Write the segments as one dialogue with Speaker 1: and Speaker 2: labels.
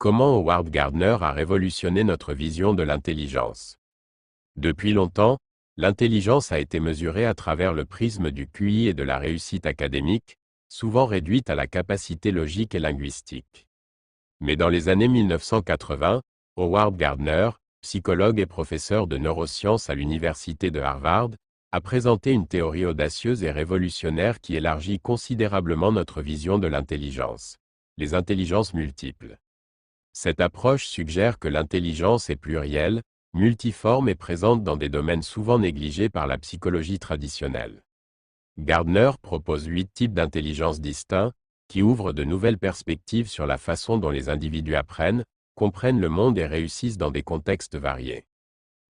Speaker 1: Comment Howard Gardner a révolutionné notre vision de l'intelligence? Depuis longtemps, l'intelligence a été mesurée à travers le prisme du QI et de la réussite académique, souvent réduite à la capacité logique et linguistique. Mais dans les années 1980, Howard Gardner, psychologue et professeur de neurosciences à l'université de Harvard, a présenté une théorie audacieuse et révolutionnaire qui élargit considérablement notre vision de l'intelligence. Les intelligences multiples. Cette approche suggère que l'intelligence est plurielle, multiforme et présente dans des domaines souvent négligés par la psychologie traditionnelle. Gardner propose 8 types d'intelligence distincts, qui ouvrent de nouvelles perspectives sur la façon dont les individus apprennent, comprennent le monde et réussissent dans des contextes variés.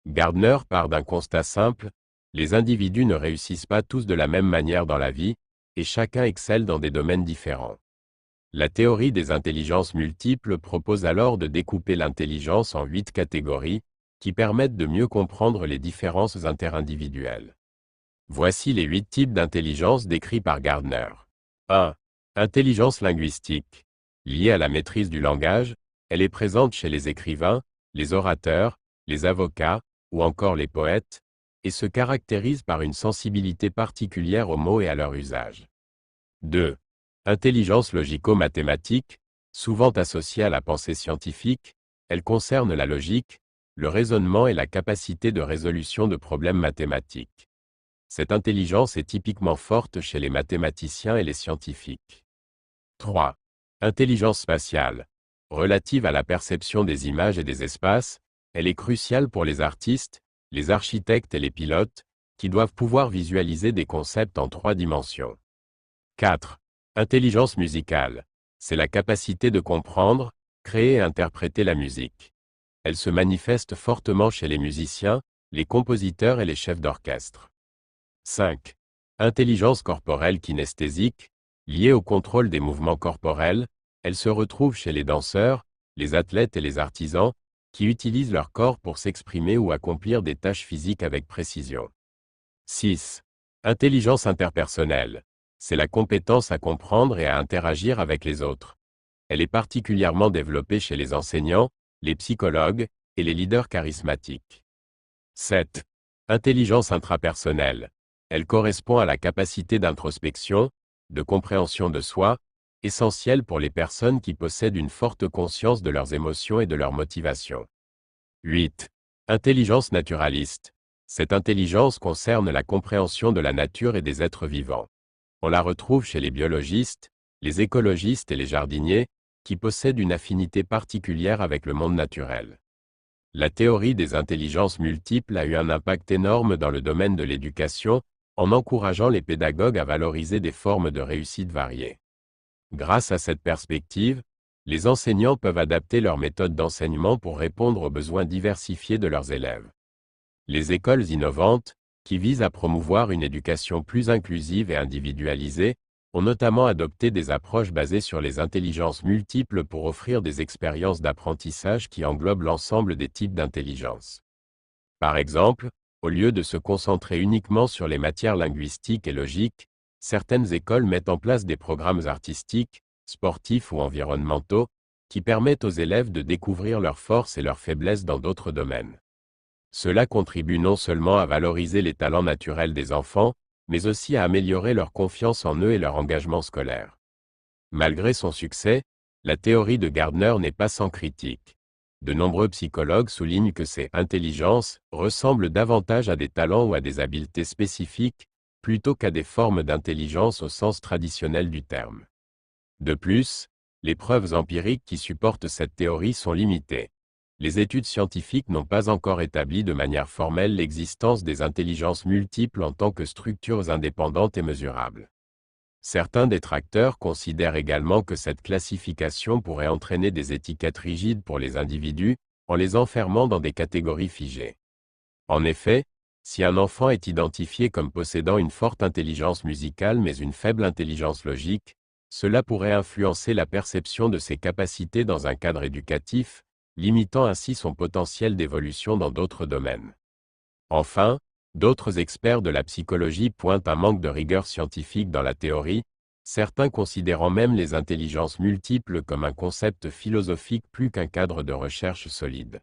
Speaker 1: Gardner part d'un constat simple: les individus ne réussissent pas tous de la même manière dans la vie, et chacun excelle dans des domaines différents. La théorie des intelligences multiples propose alors de découper l'intelligence en 8 catégories, qui permettent de mieux comprendre les différences interindividuelles. Voici les 8 types d'intelligence décrits par Gardner. 1. Intelligence linguistique. Liée à la maîtrise du langage, elle est présente chez les écrivains, les orateurs, les avocats, ou encore les poètes, et se caractérise par une sensibilité particulière aux mots et à leur usage. 2. Intelligence logico-mathématique, souvent associée à la pensée scientifique, elle concerne la logique, le raisonnement et la capacité de résolution de problèmes mathématiques. Cette intelligence est typiquement forte chez les mathématiciens et les scientifiques. 3. Intelligence spatiale. Relative à la perception des images et des espaces, elle est cruciale pour les artistes, les architectes et les pilotes, qui doivent pouvoir visualiser des concepts en 3 dimensions. 4. Intelligence musicale. C'est la capacité de comprendre, créer et interpréter la musique. Elle se manifeste fortement chez les musiciens, les compositeurs et les chefs d'orchestre. 5. Intelligence corporelle kinesthésique. Liée au contrôle des mouvements corporels, elle se retrouve chez les danseurs, les athlètes et les artisans, qui utilisent leur corps pour s'exprimer ou accomplir des tâches physiques avec précision. 6. Intelligence interpersonnelle. C'est la compétence à comprendre et à interagir avec les autres. Elle est particulièrement développée chez les enseignants, les psychologues et les leaders charismatiques. 7. Intelligence intrapersonnelle. Elle correspond à la capacité d'introspection, de compréhension de soi, essentielle pour les personnes qui possèdent une forte conscience de leurs émotions et de leurs motivations. 8. Intelligence naturaliste. Cette intelligence concerne la compréhension de la nature et des êtres vivants. On la retrouve chez les biologistes, les écologistes et les jardiniers, qui possèdent une affinité particulière avec le monde naturel. La théorie des intelligences multiples a eu un impact énorme dans le domaine de l'éducation, en encourageant les pédagogues à valoriser des formes de réussite variées. Grâce à cette perspective, les enseignants peuvent adapter leurs méthodes d'enseignement pour répondre aux besoins diversifiés de leurs élèves. Les écoles innovantes, qui visent à promouvoir une éducation plus inclusive et individualisée, ont notamment adopté des approches basées sur les intelligences multiples pour offrir des expériences d'apprentissage qui englobent l'ensemble des types d'intelligence. Par exemple, au lieu de se concentrer uniquement sur les matières linguistiques et logiques, certaines écoles mettent en place des programmes artistiques, sportifs ou environnementaux, qui permettent aux élèves de découvrir leurs forces et leurs faiblesses dans d'autres domaines. Cela contribue non seulement à valoriser les talents naturels des enfants, mais aussi à améliorer leur confiance en eux et leur engagement scolaire. Malgré son succès, la théorie de Gardner n'est pas sans critique. De nombreux psychologues soulignent que ces intelligences ressemblent davantage à des talents ou à des habiletés spécifiques, plutôt qu'à des formes d'intelligence au sens traditionnel du terme. De plus, les preuves empiriques qui supportent cette théorie sont limitées. Les études scientifiques n'ont pas encore établi de manière formelle l'existence des intelligences multiples en tant que structures indépendantes et mesurables. Certains détracteurs considèrent également que cette classification pourrait entraîner des étiquettes rigides pour les individus, en les enfermant dans des catégories figées. En effet, si un enfant est identifié comme possédant une forte intelligence musicale mais une faible intelligence logique, cela pourrait influencer la perception de ses capacités dans un cadre éducatif, limitant ainsi son potentiel d'évolution dans d'autres domaines. Enfin, d'autres experts de la psychologie pointent un manque de rigueur scientifique dans la théorie, certains considérant même les intelligences multiples comme un concept philosophique plus qu'un cadre de recherche solide.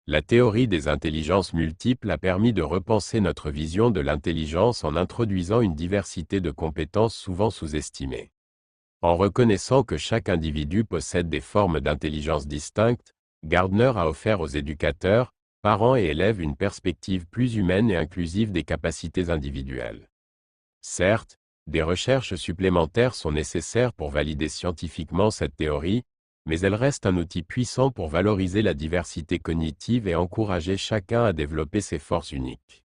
Speaker 1: La théorie des intelligences multiples a permis de repenser notre vision de l'intelligence en introduisant une diversité de compétences souvent sous-estimées. En reconnaissant que chaque individu possède des formes d'intelligence distinctes, Gardner a offert aux éducateurs, parents et élèves une perspective plus humaine et inclusive des capacités individuelles. Certes, des recherches supplémentaires sont nécessaires pour valider scientifiquement cette théorie, mais elle reste un outil puissant pour valoriser la diversité cognitive et encourager chacun à développer ses forces uniques.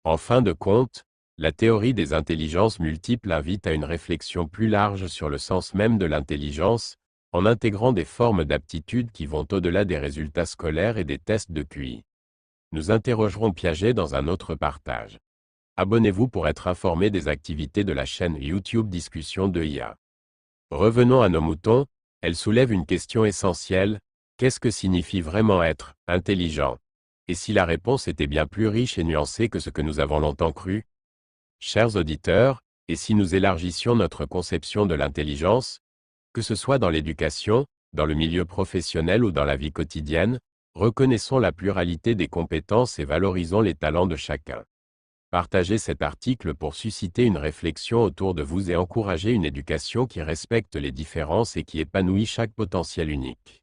Speaker 1: En fin de compte, la théorie des intelligences multiples invite à une réflexion plus large sur le sens même de l'intelligence, en intégrant des formes d'aptitude qui vont au-delà des résultats scolaires et des tests de QI. Nous interrogerons Piaget dans un autre partage. Abonnez-vous pour être informé des activités de la chaîne YouTube Discussion de IA. Revenons à nos moutons, elle soulève une question essentielle, qu'est-ce que signifie vraiment être intelligent? Et si la réponse était bien plus riche et nuancée que ce que nous avons longtemps cru? Chers auditeurs, et si nous élargissions notre conception de l'intelligence, que ce soit dans l'éducation, dans le milieu professionnel ou dans la vie quotidienne, reconnaissons la pluralité des compétences et valorisons les talents de chacun. Partagez cet article pour susciter une réflexion autour de vous et encourager une éducation qui respecte les différences et qui épanouit chaque potentiel unique.